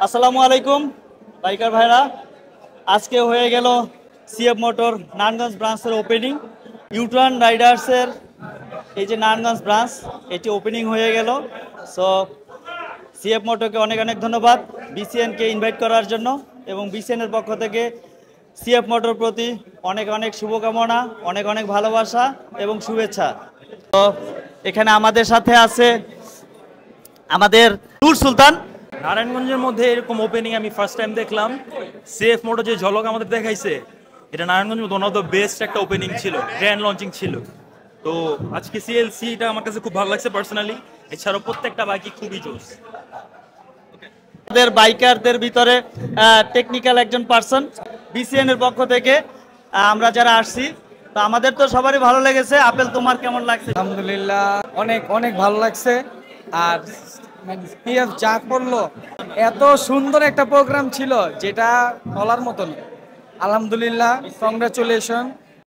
আসসালামু আলাইকুম বাইকার ভাইরা, আজকে হয়ে গেল সিএফ মোটর নারায়ণগঞ্জ ব্রাঞ্চের ওপেনিং। ইউটার্ন রাইডার্সের এই যে নারায়ণগঞ্জ ব্রাঞ্চ, এটি ওপেনিং হয়ে গেল। সো সিএফ মোটরকে অনেক অনেক ধন্যবাদ বিসিএনকে ইনভাইট করার জন্য, এবং বিসিএনের পক্ষ থেকে সিএফ মোটর প্রতি অনেক অনেক শুভকামনা, অনেক অনেক ভালোবাসা এবং শুভেচ্ছা। তো এখানে আমাদের সাথে আছে আমাদের নূর সুলতান। নারায়ণগঞ্জের মধ্যে এরকম ওপেনিং আমি ফার্স্ট টাইম দেখলাম। সিএফ মোটর যে ঝলক আমাদের দেখাইছে, এটা Narayanganj one of the best একটা ওপেনিং ছিল, গ্র্যান্ড লঞ্চিং ছিল। তো আজকে সিএলসিটা আমার কাছে খুব ভালো লাগছে পার্সোনালি। এছাড়াও প্রত্যেকটা বাইকই খুবই জোস। আমাদের বাইকারদের ভিতরে টেকনিক্যাল একজন পার্সন বিসিএন এর পক্ষ থেকে আমরা যারা আসছি, তো আমাদের তো সবারই ভালো লেগেছে। আপেল, তোমার কেমন লাগছে? আলহামদুলিল্লাহ, অনেক অনেক ভালো লাগছে। আর পিএফ যা করলো, এত সুন্দর একটা প্রোগ্রাম ছিল যেটা বলার মতো না। আলহামদুলিল্লাহ, কংগ্রাচুলেশন।